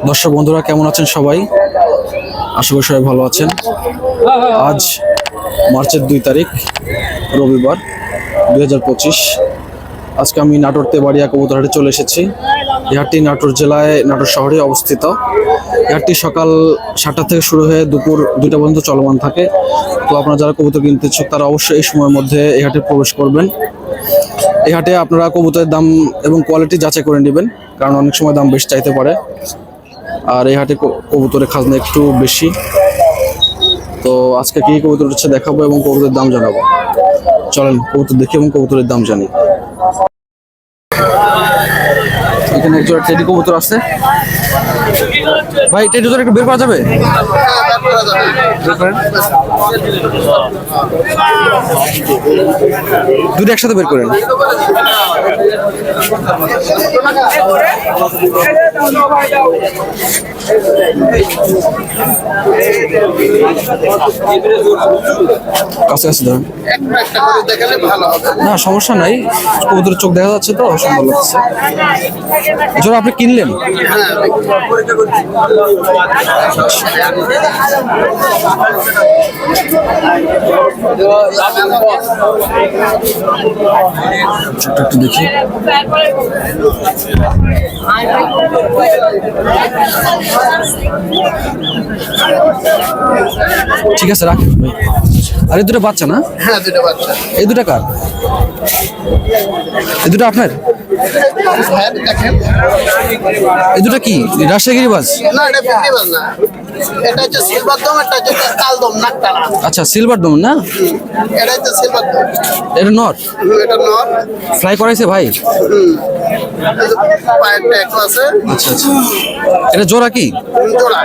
দর্শক বন্ধুরা কেমন আছেন সবাই? আশা করি সবাই ভালো আছেন। আজ মার্চের 2 তারিখ রবিবার 2025। আজকে আমি নাটোর তেবাড়িয়া কবুতরহাটে চলে এসেছি। এই হাটটি নাটোর জেলায় নাটোর শহরে অবস্থিত। এই হাটটি সকাল 7টা থেকে শুরু হয়ে দুপুর 2টা পর্যন্ত চলমান থাকে। তো আপনারা যারা কবুতর কিনতে ইচ্ছুক তারা অবশ্যই এই সময়ের মধ্যে এই হাটে প্রবেশ করবেন। এই হাটে আপনারা কবুতরের দাম এবং কোয়ালিটি যাচাই করে নেবেন, কারণ অনেক সময় দাম বেশি চাইতে পারে। আর এই হাটে কবুতরের খাজনা একটু বেশি। তো আজকে কি কবুতর হচ্ছে দেখাবো এবং কবুতরের দাম জানাবো। চলেন কবুতর দেখি এবং কবুতরের দাম জানি। এখানে একজোড়া টেডি কবুতর আছে। ভাই টেডি কবুতর একটু বের করা যাবে? দুটো একসাথে বের করেন। কাছে কাছে ধরেন। না সমস্যা নাই, কবুতরের চোখ দেখা যাচ্ছে তো সুন্দর লাগছে। এছাড়া আপনি কিনলেন? একটু দেখি। ঠিক আছে রাখেন ভাই। আর এই দুটো বাচ্চা না? হ্যাঁ দুটো বাচ্চা। এই দুটা কার? এই দুটো আপনার? হ্যাঁ দেখেন। এই দুটো কি রাজশাহী বাস? না এটা বিক্রিবাজ না, এটা হচ্ছে সিলভার দম, এটা হচ্ছে কালদম নাকটানা। আচ্ছা সিলভার ডোম না? এটা হচ্ছে সিলভার দম। এটা নট? এটা নট। ফ্লাই করাইছে ভাই? পায়ের ট্যাগ আছে। আচ্ছা আচ্ছা। এটা জোড়া কি? জোড়া।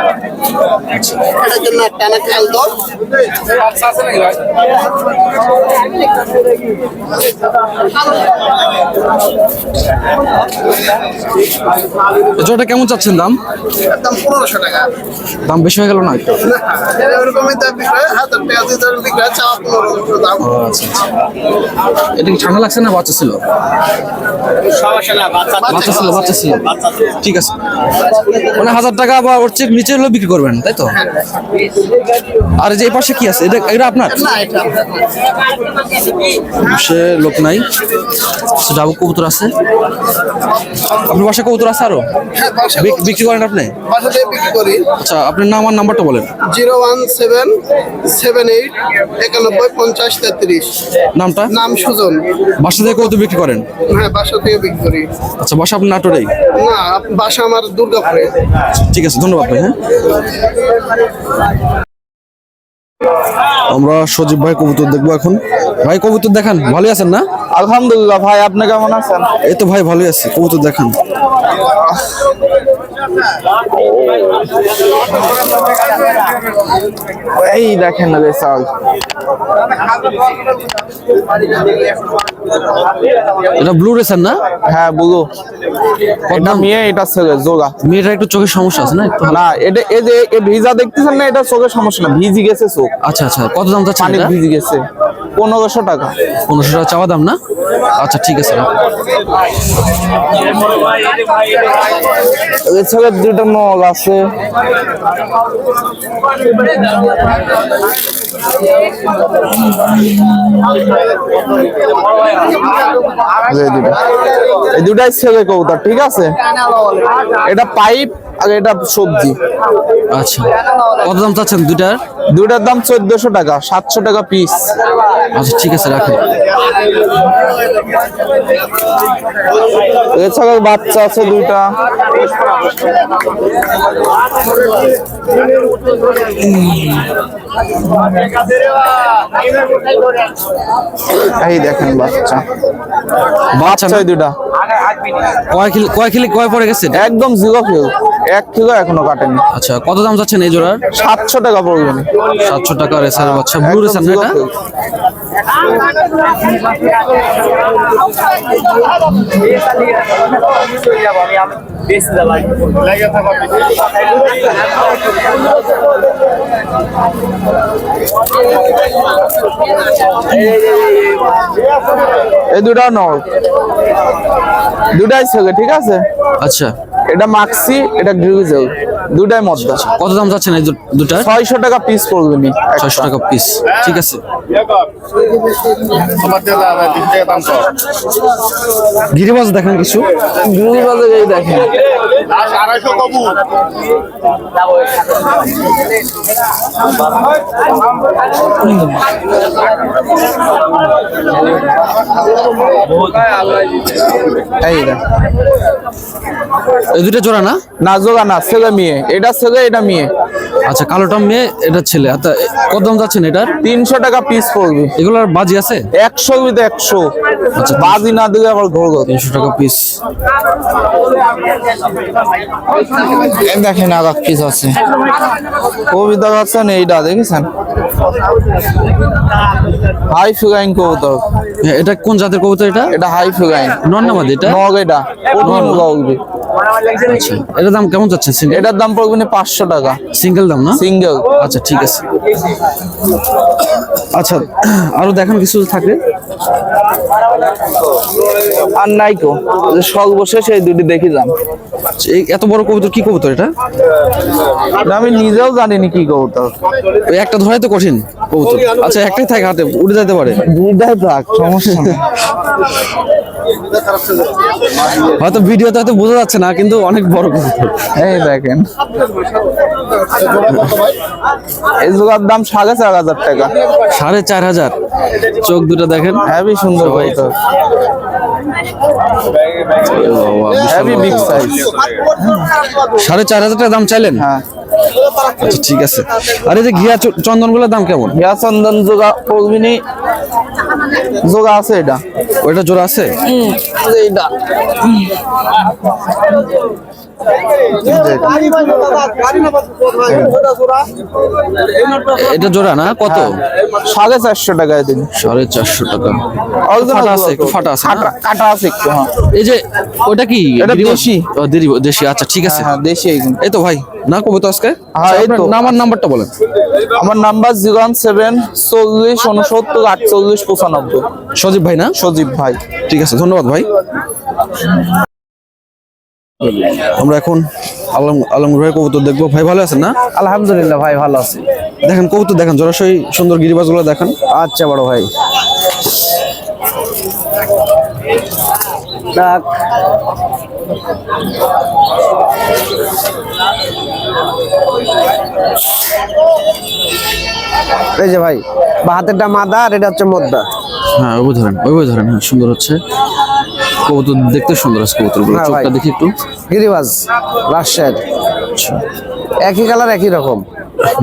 এটা হচ্ছে নাকটানা কালদম। জোড়াটা কেমন চাচ্ছেন দাম? দাম 1500 টাকা। দাম বেশি হয়ে গেল না একটু? এরকমই দাম বিক্রয়, 1000 টাকা দিয়ে বিক্রয়, চাওয়া 1500 দাম। ও আচ্ছা আচ্ছা। এটা কি ঠান্ডা লাগছে না বাচ্চা ছিল? বাচ্চা ছিল, বাচ্চা ছিল। ঠিক আছে, মানে 1000 টাকা বা ওর চেয়ে নিচে হলেও বিক্রি করবেন তাই তো? আর যে এই পাশে কি আছে? এটা আপনার? না এটা সে লোক নাই। যাবো কবুতর আছে আপনার বাসায়? কবুতর আছে আরো বিক্রি করেন আপনি? বাসাতে বিক্রি করি। আচ্ছা আপনার নাম আর নাম্বারটা বলেন। 01778915033। নামটা? নাম সুজন। বাসা থেকে কবুতর বিক্রি করেন? হ্যাঁ বাসা থেকে বিক্রি করি। আচ্ছা বাসা আপনার নাটোরেই? না বাসা আমার দুর্গাপুরে। ঠিক আছে ধন্যবাদ ভাই। হ্যাঁ আমরা সজীব ভাই কবুতর দেখবো এখন। ভাই কবুতর দেখান, ভালো আছেন না? আলহামদুলিল্লাহ ভাই, আপনি কেমন আছেন? এই তো ভাই ভালোই আছি। কবুতর দেখান। এই দেখেন না রেসাল, এটা ব্লু রেসার না? হ্যাঁ বুঝো। এটা মেয়ে, এটা ছেলে জোড়া। মেয়েটা একটু চোখের সমস্যা আছে না একটু? না এটা এই যে ভিজা দেখতেছেন না, এটা চোখের সমস্যা না, ভিজি গেছে চোখ। আচ্ছা আচ্ছা, কত দাম যাচ্ছে? পানি ভিজি গেছে। 1500 টাকা। 1500 টাকা চাওয়া দাম না? আচ্ছা ঠিক আছে। এছাড়া দুটো নল আছে। এই দুটাই ছেলে কবুতর, ঠিক আছে? এটা পাইপ আর এটা সবজি। আচ্ছা কত দাম চাচ্ছেন দুটার? দুটার দাম 1400 টাকা, 700 টাকা পিস। আচ্ছা ঠিক আছে রাখেন। এছাড়া বাচ্চা আছে দুইটা। এই দেখেন বাচ্চা, বাচ্চা দুইটা। কয় পরে গেছে? একদম 0 কিলো, 1 কিলো এখনো কাটেনি। আচ্ছা কত দাম যাচ্ছেন এই জোড়ার? 700 টাকা পড়বে। 700 টাকা রেসার বাচ্চা, ব্লু রেসার না এটা? এই দুটাও নর, দুটাই ছেলে, ঠিক আছে? আচ্ছা এটা মাক্সি, এটা গ্রিজেল, দুটাই মদ্দা। কত দাম যাচ্ছেন এই দুটার? 600 টাকা পিস পড়বে নি। 600 টাকা পিস, ঠিক আছে। গিরিবাজ দেখেন কিছু, গ্রিজেল এই দেখেন, এই দেখ। এই দুটো জোড়া না? না জোড়া না, ছেলে মেয়ে, এটা ছেলে এটা মেয়ে। আচ্ছা, কালোটা মেয়ে, এটা ছেলে। আচ্ছা, কত দাম যাচ্ছেন এটার? 300 টাকা পিস পড়বে। এগুলোর বাজি আছে? 100 বিতে 100। আচ্ছা, বাজি না দিলে আবার ঘোর ঘোর। 300 টাকা পিস। এই দেখেন আর এক পিস আছে, কবিতা আছেন এইটা দেখেছেন, হাই ফ্লাইং কবুতর। হ্যাঁ, এটা কোন জাতের কবুতর এটা? এটা হাই ফ্লাইং নর না মাদি এটা? নগ, এটা মুগা উঠবে। আচ্ছা, এটার দাম কেমন যাচ্ছেন? সিঙ্গেল? এটার দাম পড়বে না 500 টাকা সিঙ্গেল দাম না? সিঙ্গেল। আচ্ছা, ঠিক আছে। আচ্ছা, আরো দেখান কিছু থাকে। আর নাই কো, সর্বশেষ এই দুটি দেখি যান। আচ্ছা, এই এত বড় কবুতর কি কবুতর এটা? এটা আমি নিজেও জানিনি কি কবুতর। ওই একটা ধরাই তো কঠিন কবুতর। আচ্ছা, একটাই থাকে হাতে, উড়ে যেতে পারে। দুইটাই থাক, সমস্যা নেই। হয়তো ভিডিওতে হয়তো বোঝা যাচ্ছে না, কিন্তু অনেক বড় কবুতর। এই দেখেন, এই জোড়ার দাম 4500 টাকা। 4500। চোখ দুটো দেখেন, হেভি সুন্দর কবুতর, হেভি বিগ সাইজ। 4500 টাকা দাম চাইলেন? হ্যাঁ, আচ্ছা, ঠিক আছে। আর এই যে ঘিয়া চন্দন গুলোর দাম কেমন? হিয়া চন্দন জোড়া পড়বিনি, জোড়া আছে এটা। ওইটা জোড়া আছে? এইটা এটা জোড়া না? কত? 450 টাকায় দিন। 450 টাকা। ফাটা আছে, একটু ফাটা আছে না? কাটা আছে একটু। হ্যাঁ, এই যে ওটা কি? এটা গিরিবাজ? দেশি। ও, দেশি। আচ্ছা, ঠিক আছে। হ্যাঁ দেশি এইগুলো। এই তো ভাই না কবুতর আজকে? হ্যাঁ, এই আপনার তো। নাম আর নাম্বারটা বলেন। আমার নাম্বার 017 40 69 48 95। সজীব ভাই না? সজীব ভাই। ঠিক আছে, ধন্যবাদ ভাই। আমরা এখন আলমগীর ভাই কবুতর দেখবো। ভাই ভালো আছেন না? আলহামদুলিল্লাহ ভাই, ভালো আছি। দেখেন কবুতর দেখেন, জলাশয় সুন্দর গিরিবাজ গুলো দেখেন। আচ্ছা বড় ভাই, ডাক। এই যে ভাই, হাতেরটা মাদা আর এটা হচ্ছে মদ্দা। হ্যাঁ, ওই ধরেন, ওই ধরেন। হ্যাঁ, সুন্দর হচ্ছে কবুতর, দেখতে সুন্দর আছে কবুতর গুলো। হ্যাঁ ভাই। চোখটা দেখি একটু। গিরিবাজ রাজশাহীর, একই কালার একই রকম।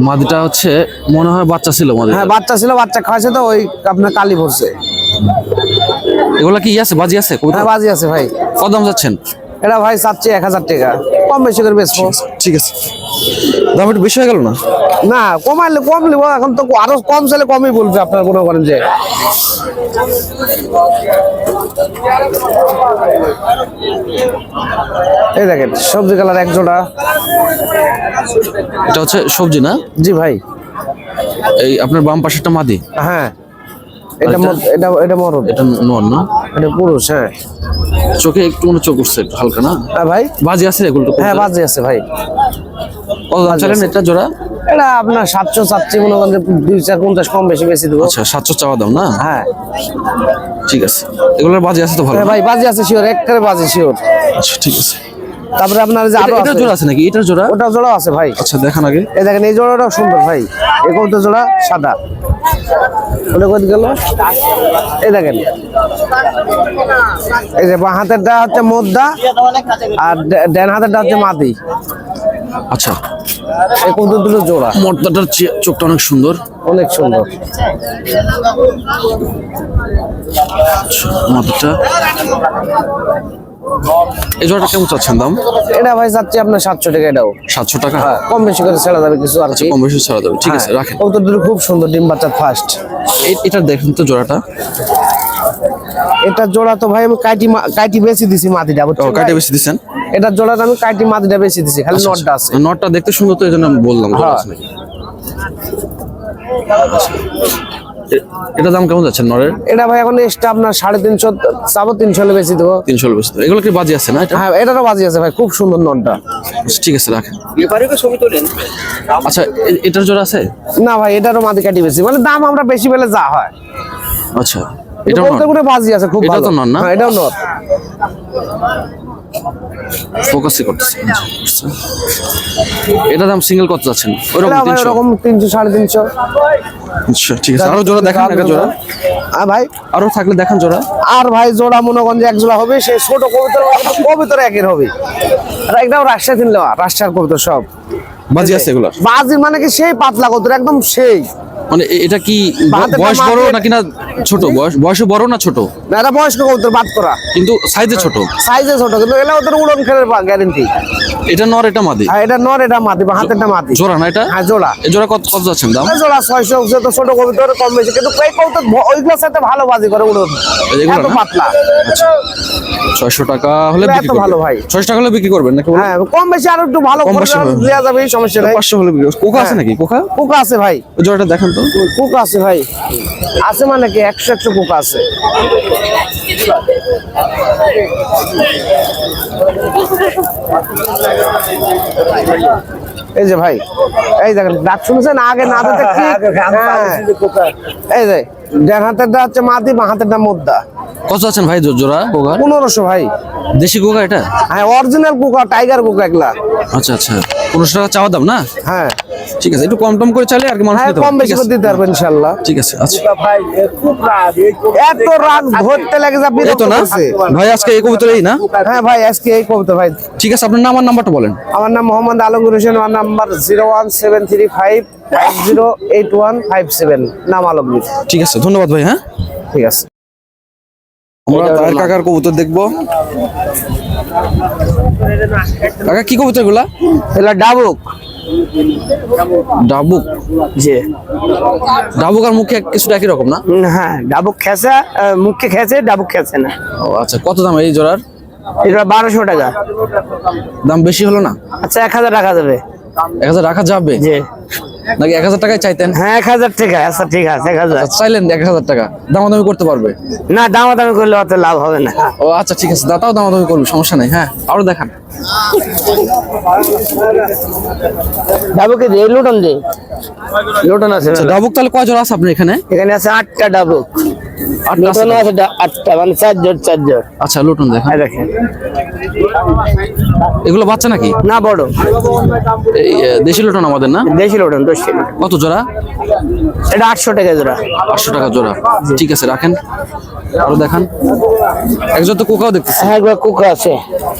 মাদিটা হচ্ছে মনে হয় বাচ্চা ছিল মাদি। হ্যাঁ, বাচ্চা ছিল, বাচ্চা খাওয়াছে তো ওই আপনার কালি পড়ছে। এগুলা কি আছে, বাজি আছে কবুতর? হ্যাঁ, বাজি আছে ভাই। কত দাম যাচ্ছেন? এটা ভাই চাচ্ছি 1000 টাকা, কম বেশি করে বেচবো। ঠিক আছে, দাম একটু বেশি হয়ে গেল না? না, কমাইলে কম নিবো, এখন তো আরো কম চাইলে কমই বলবে আপনার, মনে করেন যে। এই দেখেন সবজি কালার এক জোড়া। এটা হচ্ছে সবজি না? জি ভাই। এই আপনার বাম পাশেরটা মাদি? হ্যাঁ, এটা এটা এটা মরদ, এটা নর না? এটা পুরুষ। হ্যাঁ, চোখে একটু মনে চোখ উঠছে একটু হালকা না? হ্যাঁ ভাই। বাজি আছে এগুলো তো? হ্যাঁ, বাজি আছে ভাই। কত দাম চাইলেন এটা জোড়া? এটা আপনার 700 চাচ্ছি, মনে করেন যে 250 কম বেশি বেশি দেবো। আচ্ছা, 700 চাওয়া দাম না? হ্যাঁ ঠিক আছে, এগুলোর বাজি আছে তো ভালো? হ্যাঁ ভাই, বাজি আছে শিওর, একবারে বাজি শিওর। আচ্ছা, ঠিক আছে। তারপরে আপনার যে আরো এটা আছে, জোড়া আছে নাকি? এটার জোড়া? ওটা জোড়া আছে ভাই। আচ্ছা, দেখান আগে। এই দেখেন, এই জোড়াটাও সুন্দর ভাই। এই কত জোড়া সাদা, ওটা কত গেল? এই দেখেন, এই যে বাঁ হাতেরটা হচ্ছে মদ্দা আর ডান হাতেরটা হচ্ছে মাদি। আচ্ছা, এই কত দুটো জোড়া, মর্দাটার চোখটা অনেক সুন্দর। অনেক সুন্দর। আচ্ছা, মাদিটা। এই জোড়াটা কেমন চাচ্ছেন দাম? এটা ভাই চাচ্ছি আপনার 700 টাকা। এটাও 700 টাকা? হ্যাঁ, কম বেশি করে ছেড়ে যাবে কিছু আর কি। কম বেশি ছাড়া যাবে, ঠিক আছে, রাখেন। কত দুটো খুব সুন্দর, ডিম বাচ্চা ফার্স্ট। এটা দেখেন তো জোড়াটা। এটা জোড়া তো ভাই আমি কাইটি বেশি দিছি মাদিটা, ও, বুঝছেন কাটে ভাই? বেশি দিচ্ছেন? এটা জোড়াটা আমি কাইটি মাদিটা বেশি দিছি, খালি নটটা আছে। নটটা দেখতে সুন্দর তো, এই জন্য আমি বললাম জোড়া হ্যাঁ। আছে নাকি। এটা দাম কেমন যাচ্ছে নরের? এটা ভাই এখন এক্সট্রা আপনার 350 চাবো 300 হলে বেশি দেবো। 300 বেশি। এগুলো কি বাজি আছে না এটা? হ্যাঁ এটারও বাজি আছে ভাই, খুব সুন্দর নটটা। ঠিক আছে রাখেন। আচ্ছা এটার জোড়া আছে? না ভাই এটারও মাদি কাটি বেশি, মানে দাম আমরা বেশি পেলে যা হয়। আচ্ছা এটা বলতে করে বাজি আছে খুব এটা ভালো। তো নর না? হ্যাঁ এটাও নর। ফোকাসই করতেছে। আচ্ছা, এটা দাম সিঙ্গেল কত যাচ্ছেন? ওরকম এটা ভাই 300। ওরকম 300 350। আচ্ছা ঠিক আছে, আরো জোড়া দেখান, একটা জোড়া হ্যাঁ ভাই আরো থাকলে দেখান জোড়া। আর ভাই জোড়া মনে করেন যে এক জোড়া হবে, সেই ছোট কবুতর কবুতর একের হবে। আর একদম রাজশাহী দিন লেওয়া, রাজশাহীর কবুতর সব বাজি আছে এগুলা? বাজি মানে কি সেই পাতলা কবুতর একদম সেই। মানে এটা কি বাহাতেরটা বয়স বড় মাঝে- নাকি না ছোট? বয়সে বড় না ছোট? না এটা বয়স্ক কবুতর বাদ করা, কিন্তু সাইজে ছোট। সাইজে ছোট, কিন্তু এলা ওদের উড়ন খেলের গ্যারেন্টি। এটা নর এটা মাদি? আর এটা নর এটা মাদি, বা হাতেরটা মাদি। জোড়া না এটা? হ্যাঁ জোড়া। এই জোড়া কত কত যাচ্ছেন দাম? এই জোড়া 600 যত ছোট কবুতর কম বেশি, কিন্তু এই কবুতর ওইগুলোর সাথে ভালো বাজি করে উড়ন, এগুলো এত না? পাতলা। 600 টাকা হলে এগুলো বিক্রি এত করবেন? ভালো ভাই। 600 টাকা হলে বিক্রি করবেন নাকি? হ্যাঁ কম বেশি আর একটু ভালো কম করে বেশি হবে। দেওয়া যাবে, এই সমস্যা নাই। 500 হলে বিক্রি করবেন। কোকা আছে নাকি? কোকা কুকা আছে ভাই, ওই জোড়াটা দেখেন তো। কুকা আছে ভাই, আছে মানে কি 100 কুকা আছে। এই যে ভাই, এই দেখেন ডাক শুনছেন আগে না দিতে কি? হ্যাঁ। এই যে ডান হাতেরটা হচ্ছে মাদি, বাঁ হাতেরটা মুদ্দা। কত যাচ্ছেন ভাই জোড়া কোকা? 1500 ভাই। দেশি কোকা এটা? হ্যাঁ অরিজিনাল কুকা, টাইগার কুকা এগুলা। আচ্ছা আচ্ছা, 1500 টাকা চাওয়া দাম না? হ্যাঁ ঠিক আছে, একটু কম টম করে চাইলে আর কি মানুষ হ্যাঁ নিতে কম পারবে। বেশি ঠিক করে আছে, দিতে পারবো ইনশাল্লাহ। ঠিক আছে। আচ্ছা এত রাগ ধরতে লাগে যে আপনি এই তো না ভাই, আজকে এই কবুতর এই না? হ্যাঁ ভাই আজকে এই কবুতর ভাই। ঠিক আছে, আপনার নাম আর নাম্বারটা বলেন। আমার নাম মোহাম্মদ আলমগীর হোসেন, আমার নাম্বার 01735508157, নাম আলমগীর। ঠিক আছে, ধন্যবাদ ভাই। হ্যাঁ ঠিক আছে। আমরা তাহের কাকার কবুতর দেখবো। কাকা কি কবুতর গুলা? এগুলা ডাবুক। ডাবুক? জি ডাবুক আর মুখে কিছুটা একই রকম না? হ্যাঁ ডাবুক খেসা, মুখে খেছে, ডাবুক খেছে না। ও আচ্ছা, কত দাম এই জোড়ার? এটা 1200 টাকা। দাম বেশি হলো না? আচ্ছা 1000 টাকা দেবে। 1000 রাখা যাবে জি নাকি 1000 টাকায় চাইতেন? হ্যাঁ 1000 টাকা। আচ্ছা ঠিক আছে 1000। আচ্ছা, চাইলেন 1000 টাকা, দামাদামি করতে পারবে? না দামাদামি করলে অত লাভ হবে না। ও আচ্ছা ঠিক আছে, দাতাও দামাদামি করবে, সমস্যা নেই। হ্যাঁ আরো দেখান। ডাবুকে দে লুটন দে, লুটন আছে আচ্ছা, ডাবুক তাহলে কয় জোড়া আছে আপনার এখানে? এখানে আছে 8টা ডাবুক। 8টা আছে? লুটন আছে 8টা, মানে 4 জোড়। আচ্ছা লুটুন দেখান। এই দেখেন এগুলো বাচ্চা নাকি? না বড় এই দেশি লুটন আমাদের না? দেশি লুটন, দেশি লুটন। কত জোড়া? এটা 800 টাকা জোড়া। 800 টাকা জোড়া। ঠিক আছে রাখেন, আরো দেখান। একজন তো কোকাও দেখতেছি। হ্যাঁ একবার কুকা আছে,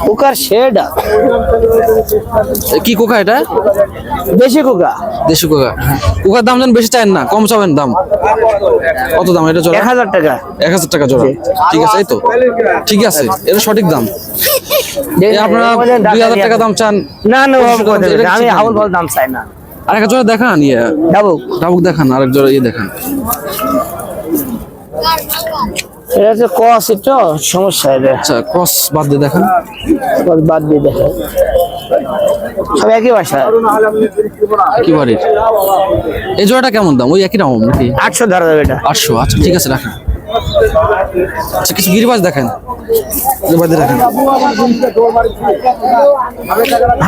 কুকার শেড। কি কোকা এটা? দেশি কুকা। দেশি কোকা। কোকার দাম যেন বেশি চাইেন না, কম চাবেন দাম। কত দাম এটা জোড়া? 1000 টাকা। 1000 টাকা জোড়া। ঠিক আছে, এই তো ঠিক আছে, এটা সঠিক দাম। এই আপনারা 2000 টাকা দাম চান? না না এটা ঠিক আমি না। হাউল বল দাম চাই না। আরেক জোড়া দেখান, ইয়ে ডাবুক ডাবুক দেখান, আরেক জোড়া ইয়ে দেখান। এটা হচ্ছে কস, তো সমস্যা এটা। আচ্ছা ক্রস বাদ দিয়ে দেখান। বাদ দিয়ে দেখে সব একই বাসা। কি বাড়ির? এই জোড়াটা কেমন দাম? ওই একই দাম নাকি? 800 ধরা যাবে এটা। 800। আচ্ছা ঠিক আছে রাখেন। আচ্ছা কিছু গিরিবাজ দেখেন, গিরিবাজ দেখেন।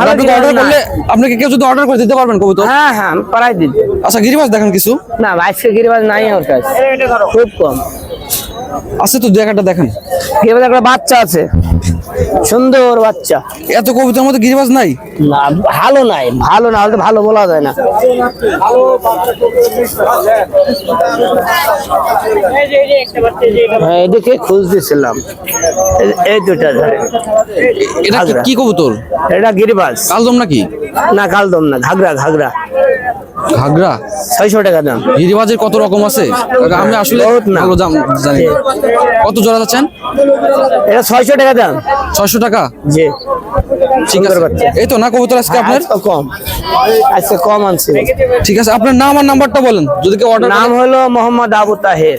আর আপনি অর্ডার করলে, আপনাকে কেউ যদি অর্ডার করে দিতে পারবেন কবুতর? হ্যাঁ হ্যাঁ আমি পারাই দিই। আচ্ছা গিরিবাজ দেখেন কিছু। না আজকে গিরিবাজ নাই আমার কাছে, খুব কম আছে তো, 2-1টা দেখেন। গিরিবাজ একটা বাচ্চা আছে, সুন্দর বাচ্চা। এত কবুতরের মধ্যে গিরিবাজ নাই? না ভালো নাই, ভালো না হলে ভালো বলা যায় না। হ্যাঁ এদিকে খুঁজতেছিলাম, এই দুটা ধরে। এটা কি কবুতর? এটা গিরিবাজ। কালদম নাকি? না কালদম না, ঘাগরা। ঘাগরা ঘাগরা। 600 টাকা দাম। গিরিবাজের কত রকম আছে? আমি আসলে বহুত না। ভালো জানি না। কত জোড়া যাচ্ছেন? এটা 600 টাকা দাম। 600 টাকা। জি ঠিক আছে, এই তো না কবুতর আজকে আপনার? আজকে কম, আজকে কম আনছি। ঠিক আছে, আপনার নাম আর নাম্বারটা বলেন যদি কেউ অর্ডার। নাম হলো মোহাম্মদ আবু তাহের,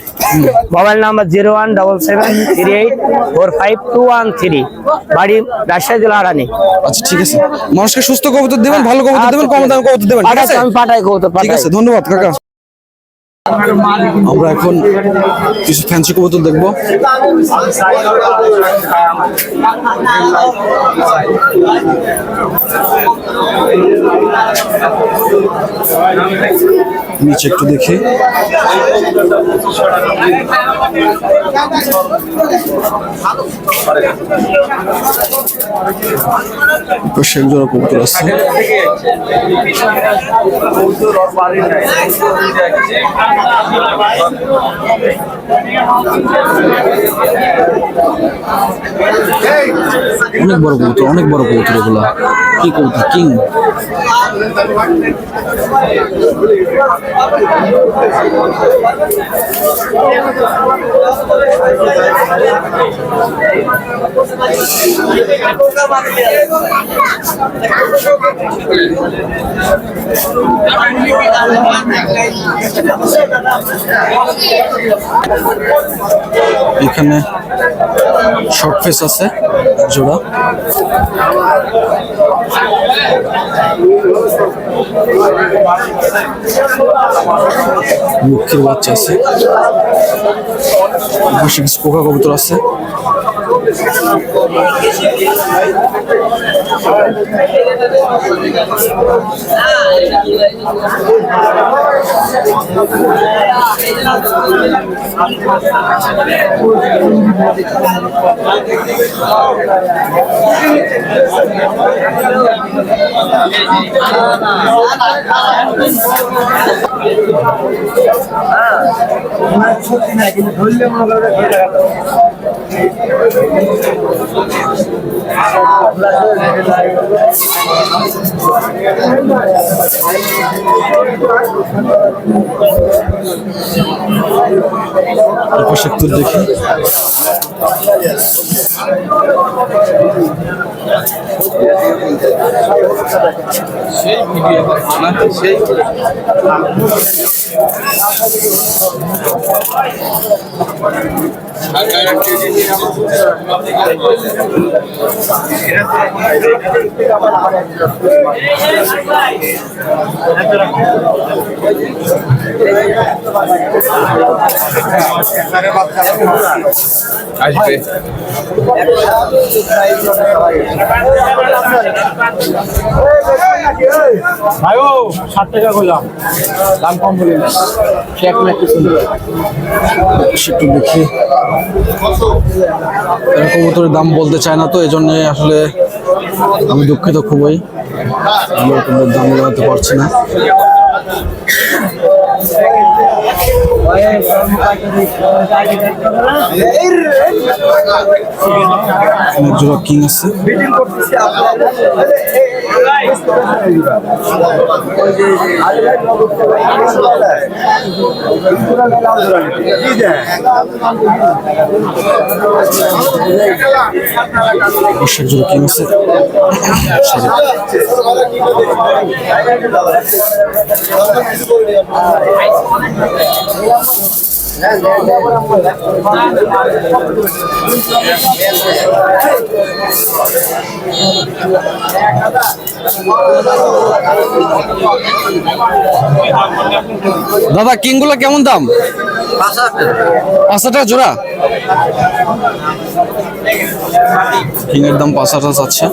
মোবাইল নাম্বার 01774545213, বাড়ি রাজশাহী জেলা আড়ানি। আচ্ছা ঠিক আছে, মানুষকে সুস্থ কবুতর দেবেন, ভালো কবুতর দেবেন, কম দামে কবুতর দেবেন। ঠিক আছে আমি পাঠাই কবুতর ঠিক পাঠাই। আছে, ধন্যবাদ কাকা। আমরা এখন কিছু ফ্যান্সি কবুতর দেখবো। নিচে একটু দেখি। শেখ জোড়া কবুতর আছে। অনেক বড় কবুতর, অনেক বড় কবুতর এগুলা। কি কবুতর? কিং। এখানে শর্ট ফেস আছে জোড়া। মুখের বাচ্চা আছে। পাশে কিছু পোকা কবুতর আছে। একটু দেখি। সেই ভিডিও সেই আসবে। ভাইও 60 টাকা কইলাম, দাম কম বলি না। চেক না কিছু একটু দেখি। কবুতরের দাম বলতে চায় না, তো এই জন্য আসলে আমি দুঃখিত খুবই। আমরা ওদের দাম জানাতে পারছি না। জোড়া কিং আছে। জোড়া কিং আছে। দাদা কিংগুলো কেমন দাম? 5,000 টাকা জোড়া। কিংয়ের দাম 5,000 আছে।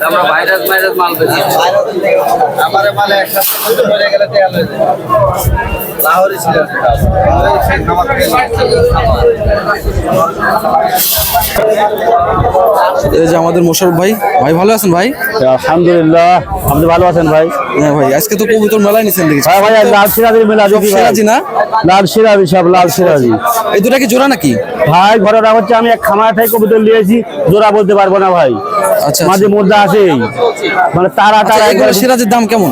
আমরা ভাইরাস মাল বেশি আমার মালে একসাথে হয়ে গেলে লাহোরি ছিল। এই যে আমাদের মোশারফ ভাই। ভাই ভালো আছেন ভাই? আলহামদুলিল্লাহ, আপনি ভালো আছেন ভাই? হ্যাঁ ভাই, আজকে তো কবুতর মেলায় নিছেন দেখি। হ্যাঁ ভাই, লাল সিরাজির মেলা দেখি। সিরাজি না? লাল সিরাজি, সব লাল সিরাজি। এই দুটা কি জোড়া নাকি? কি? ভাই ঘটনা হচ্ছে আমি এক খামার থেকে কবুতর নিয়েছি, জোড়া বলতে পারবো না ভাই, আচ্ছা মাঝে মধ্যে আছে মানে তারা তারা এগুলো সিরাজের দাম কেমন?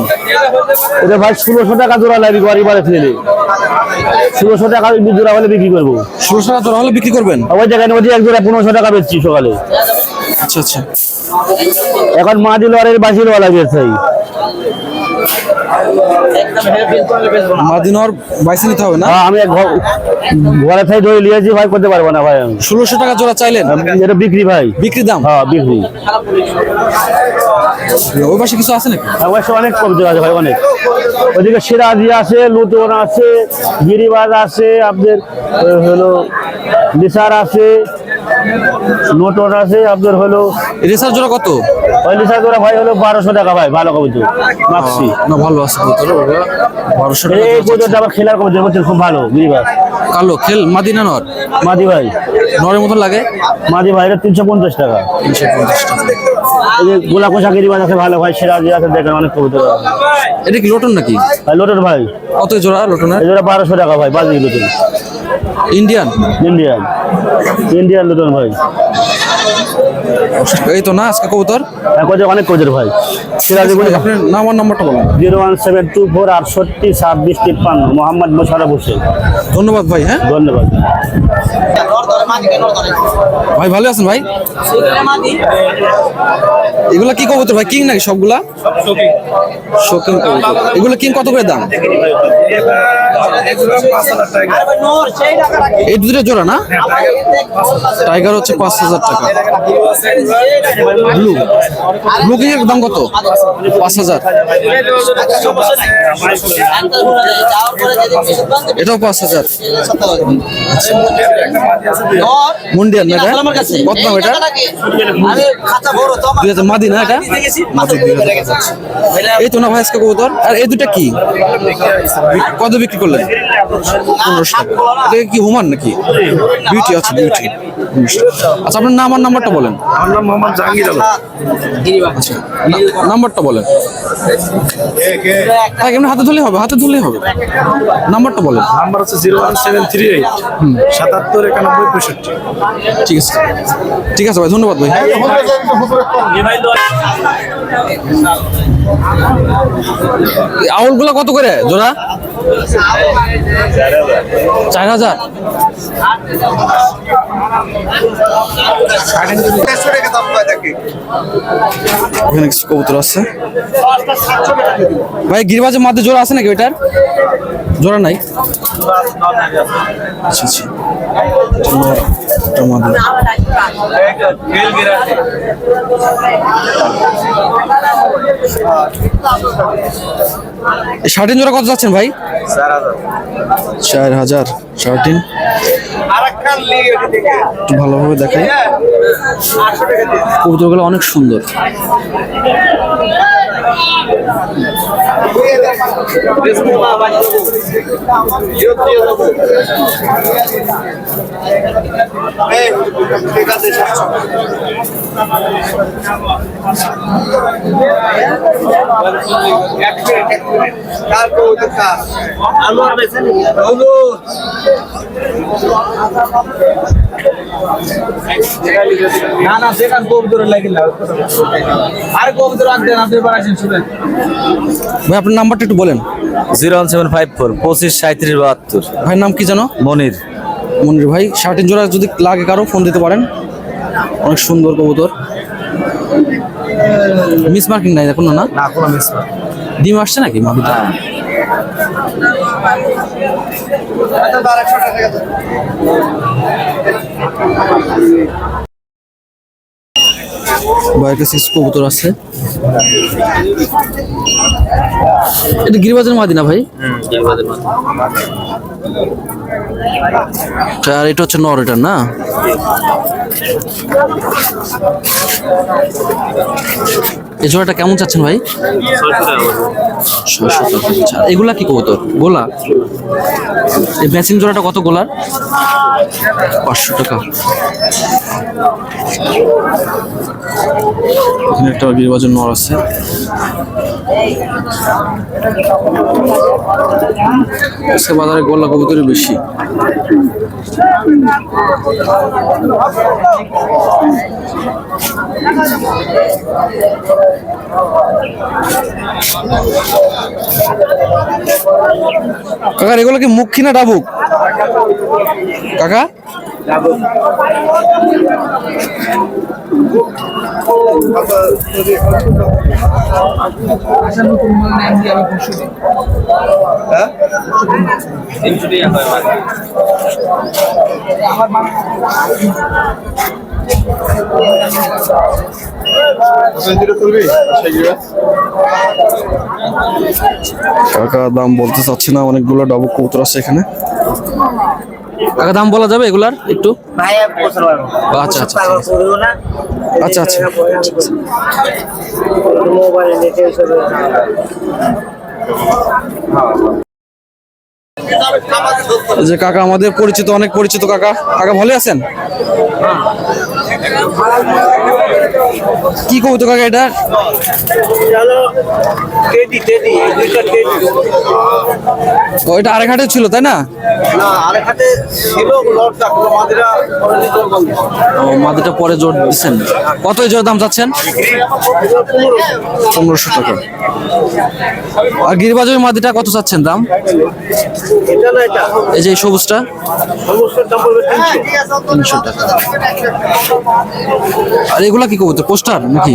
এটা ভাই 1600 টাকা জোড়া লাগবে গরিবারে ছেলে, 1600 টাকা জোড়া হলে বিক্রি করবো। 1600 টাকা জোড়া হলে বিক্রি করবেন? ওই জায়গায় মধ্যে এক জোড়া 1500 টাকা বেচছি সকালে। আচ্ছা আচ্ছা, এখন মাদি লরের বাসি লওয়া লাগে সেই মাদিনর বাইসে নিতে হবে না? আমি ঘরে থেকে ধরে নিয়েছি ভাই, করতে পারবো না ভাই আমি। 1600 টাকা জোড়া চাইলেন? এটা বিক্রি ভাই, বিক্রি দাম? হ্যাঁ বিক্রি। ওই পাশে কিছু আছে নাকি? অবশ্য অনেক কবুতর আছে ভাই, অনেক। ওইদিকে সিরাজি আছে, লুটন আছে, গিরিবাজ আছে, আপনার হলো লিসার আছে, নোটন আছে, আপনার হলো রেসার জোড়া কত? ওই লিসার জোড়া ভাই হলো 1200 টাকা ভাই, ভালো কবুতর মাপছি। না ভালো আছে কবুতর, 1200 টাকা। এই কবুতরটা আবার খেলার কবুতর বলছেন, খুব ভালো গিরিবাজ। কালো খেল মাদিনা নর? মাদি ভাই, নরের মতন লাগে? মাদি ভাই এটা 350 টাকা। 350 টাকা। এই যে গোলা কোষা গিরিবাজ আছে ভালো ভাই, সিরাজি আছে, দেখেন অনেক কবুতর আছে। এটা কি লোটন নাকি? ভাই লোটন ভাই, কত জোড়া লোটনের? এই জোড়া 1200 টাকা ভাই, বাজি lotion. Indian? Indian, Indian lotion ভাই। এই তো না আজকে কবুতর? অনেক কবুতর ভাই। সিরাজি গুলো আপনার নাম আর নাম্বারটা বলুন। 01724682653, মোহাম্মদ মোশাররফ হোসেন। ধন্যবাদ ভাই। হ্যাঁ ধন্যবাদ। ভাই ভালো আছেন ভাই? এগুলা কি কবুতর ভাই, কিং নাকি সবগুলা? শৌখিন কবুতর। এগুলো কিং কত করে দাম? এই দুটো জোড়া না? টাইগার হচ্ছে 5000 টাকা। ব্লু ব্লু কিং এর দাম কত? 5000। এটাও 5000। মুন্ডিয়ান না এটা? কত দাম এটা? 2000 মাদি না এটা? মাদি 2000। এই তো না ভাই আজকে কবুতর। আর এই দুটা কি কত বিক্রি করলেন? 1500 টাকা। এটা কি হুমান নাকি? বিউটি আছে, বিউটি। আচ্ছা আপনার নাম আর নাম্বারটা বলেন। আমার নাম মোহাম্মদ জাহাঙ্গীর আলম। আচ্ছা নাম্বারটা বলেন। হ্যাঁ এমনি হাতে ধরলেই হবে, হাতে ধরলেই হবে। নাম্বারটা বলেন। নাম্বার হচ্ছে 01738 77 91 65। ঠিক আছে, ঠিক আছে ভাই, ধন্যবাদ ভাই। আউল গুলা কত করে জোড়া? 4000। ওখানে কিছু কবুতর আছে ভাই। গিরিবাজের মধ্যে জোড়া আছে নাকি? ওইটার জোড়া নাই? আচ্ছা আচ্ছা, শার্টিন জোড়া কত যাচ্ছেন ভাই? 4000। শার্টিন একটু ভালোভাবে দেখাই। কবুতরগুলো অনেক সুন্দর। না না সেখান কবুতর লাগিল আর কবুতর আনতে না পেপার আসেন শুনেন ভাই আপনার নাম্বারটা একটু বলেন। 01754 25 37 72। ভাইয়ের নাম কি জানো? মনির। মনির ভাই। শার্টিন জোড়া যদি লাগে কারো ফোন দিতে পারেন, অনেক সুন্দর কবুতর। মিস মার্কিং নাই এখন? না না কোনো মিস না। ডিম আসছে নাকি মাদিটা? ভাইয়ের কাছে কিছু কবুতর আছে। এটা গিরিবাজের মাদি না ভাই? আর এটা হচ্ছে নর, এটা না? এই জোড়াটা কেমন চাচ্ছেন ভাই? 600 টাকা। আচ্ছা, এগুলা কি কবুতর? গোলা? এই ম্যাচিং জোড়াটা কত গোলার? 500 টাকা। এখানে একটা গিরিবাজের নর আছে। আজকে বাজারে গোলা কবুতরই বেশি। কাকা এগুলো কি মুখী না ডাবুক কাকা? কাকা দাম বলতে চাচ্ছি না, অনেকগুলো ডাবুক কবুতর আছে এখানে। কাকা দাম বলা যাবে এগুলার একটু? আচ্ছা আচ্ছা আচ্ছা আচ্ছা। এই যে কাকা আমাদের পরিচিত, অনেক পরিচিত কাকা। কাকা ভালো আছেন? কি কবুতর কাকা এটা? ও এটা আরেক হাটে ছিল তাই না? ও মাদিটা পরে জোর দিচ্ছেন। কত এই জোর দাম চাচ্ছেন? 1500 টাকা। আর গিরিবাজের মাদিটা কত চাচ্ছেন দাম? এই যে সবুজটা 300 টাকা। আর এগুলা কি কবুতর? পোস্টার নাকি?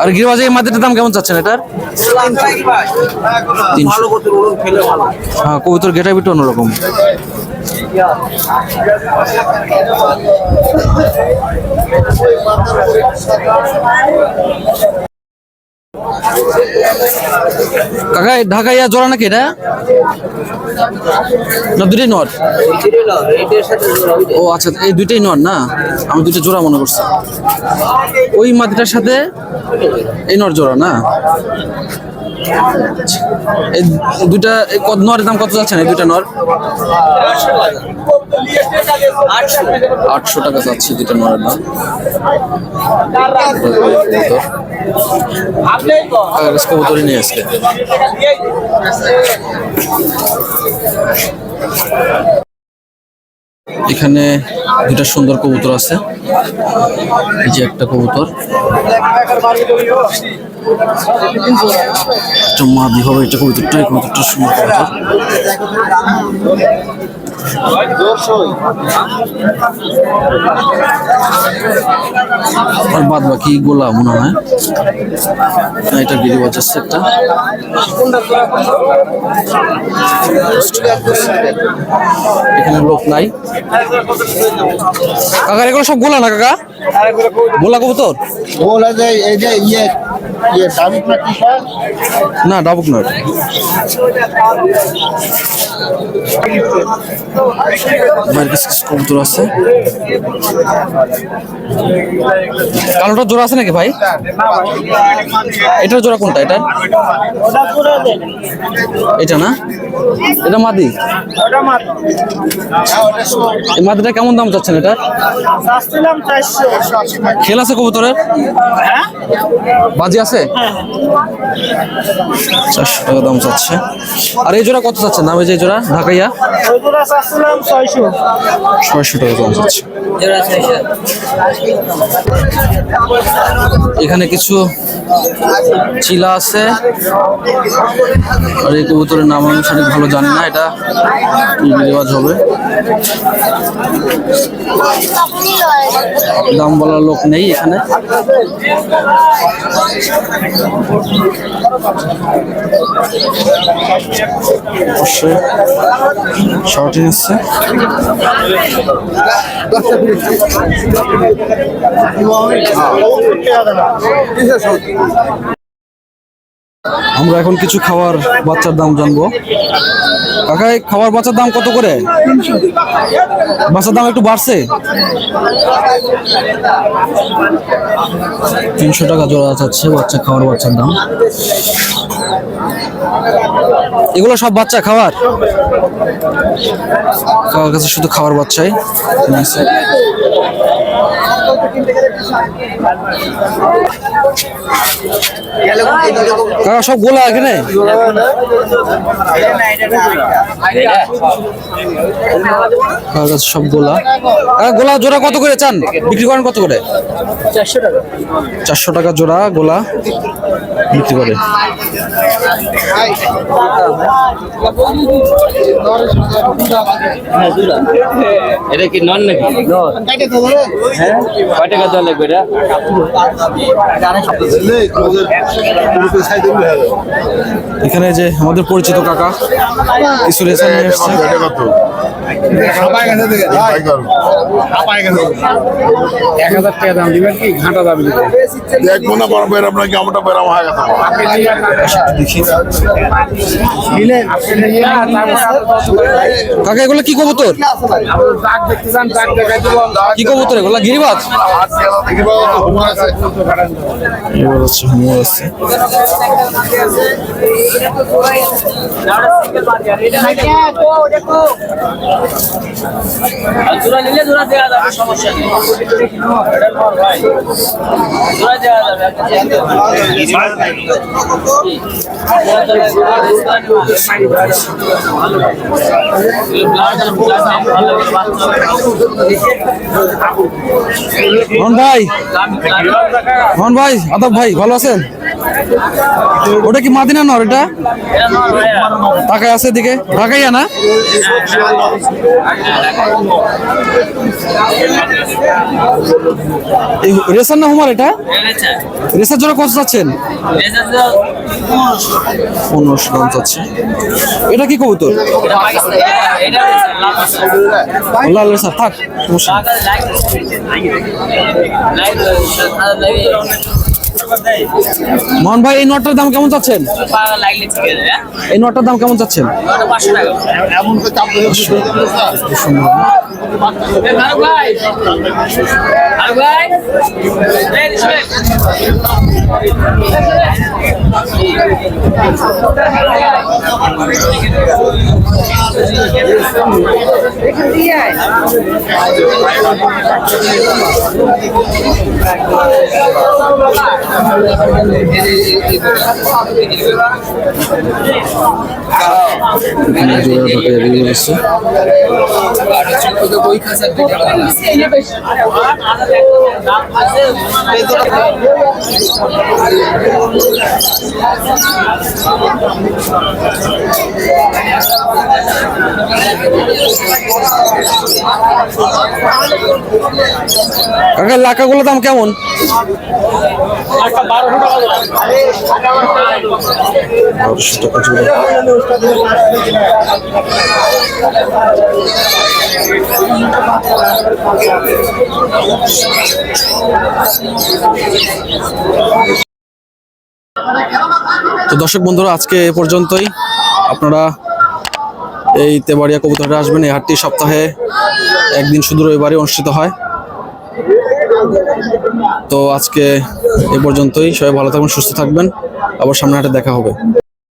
আর গিরিবাজের মাদিটার দাম কেমন চাচ্ছেন এটার? 300। হ্যাঁ কবুতর গেটা বিটা অন্যরকম। কাকা ঢাকাইয়া জোড়া নাকি এটা? না দুটোই নর? ও আচ্ছা, এই দুইটাই নর না? আমি দুটো জোড়া মনে করছি। ওই মাদিটার সাথে এই নর জোড়া না? এই দুইটা নরের দাম কত যাচ্ছেন? এই দুইটা নর 800 টাকা যাচ্ছে দুইটা নরের দাম। কবুতরই নিয়ে আসছে। এখানে দুটা সুন্দর কবুতর আছে। এই যে একটা কবুতর, একটা মাদি হবে এটা কবুতরটা। এই কবুতরটা সুন্দর কবুতর। আর বাদ বাকি গোলা মনে হয় না, এটা গিরিবাজ আছে একটা। এখানে লোক নাই। কাকা এগুলো সব গোলা না কাকা? গোলা কবুতর না, ডাবুক নয়। বাইরের কাছে কিছু কবুতর আছে। কালোটা জোড়া আছে নাকি ভাই? এটার জোড়া কোনটা? এটার এটা না? এটা মাদি? এই মাদিটা কেমন দাম চাচ্ছেন এটা? খেল আছে কবুতরের? বাজি আছে? 400 টাকা দাম চাচ্ছে। আর এই জোড়া কত চাচ্ছেন দাম? এই যে জোড়া ঢাকাইয়া 600 টাকা দাম চাচ্ছে। এখানে কিছু চিলা আছে। আর এই কবুতরের নাম আমি সঠিক ভালো জানি না, এটা রেওয়াজ হবে। দাম বলার লোক নেই এখানে। অবশ্যই শর্টিং আছে। আমরা এখন কিছু খাবার বাচ্চার দাম জানবো। কাকা এই খাবার বাচ্চার দাম কত করে? বাচ্চার দাম একটু বাড়ছে, 300 টাকা জোড়া যাচ্ছে বাচ্চা খাবার বাচ্চার দাম। এগুলো সব বাচ্চা খাবার, কাকার কাছে শুধু খাবার বাচ্চাই নিয়েছে। কাকা সব গোলা এখানে? কাকার কাছে সব গোলা। কাকা গোলা জোড়া কত করে চান, বিক্রি করেন কত করে? 400 টাকা জোড়া গোলা বিক্রি করে। এটা কি নন নাকি? হ্যাঁ, কয় টাকা দেওয়া লাগবে এটা? এখানে যে আমাদের পরিচিত কাকা কিছু রেশন নিয়ে এসছে। 1000 টাকা দাম দিবেন কি ঘাটা দাম দিবেন? দেখবো না বড় আপনাকে আমটা বেরাম হয়ে গেছে দেখি দিলেন আপনি নিয়ে কাকা এগুলো কি কবুতর? দাগ দেখতে যান, দাগ দেখাই দেবো। কি কবুতর এগুলো? গিরিবাজ? এবার হচ্ছে হুমুর আছে। জোড়া নিলে জোড়া দেওয়া যাবে, সমস্যা নেই। জোড়া দেওয়া মোহন ভাই, মোহন ভাই, আদব ভাই, ভালো আছেন? ওটা কি মাদিনা নর? এটা ঢাকায় আছে এদিকে, ঢাকাইয়া না? এই রেসার না হুমার? এটা রেসার জন্য কত চাচ্ছেন? 1500 দাম চাচ্ছে। এটা কি কবুতর? লাল রেসার, থাক সমস্যা নেই। মোহন ভাই এই নটটার দাম কেমন চাচ্ছেন? এই নটটার দাম কেমন চাচ্ছেন? 500 টাকা। এখানে জোড়া ঢাকায় রিভিউ আছে। কাকা লাকাগুলো দাম কেমন? 1200 টাকা জোড়া। তো দর্শক বন্ধুরা, আজকে এ পর্যন্তই। আপনারা এই তেবাড়িয়া কবুতরহাটে আসবেন। এই হাটটি সপ্তাহে একদিন শুধু রবিবারে অনুষ্ঠিত হয়। তো আজকে এ পর্যন্তই। সবাই ভালো থাকবেন, সুস্থ থাকবেন। আবার সামনে হাটে দেখা হবে।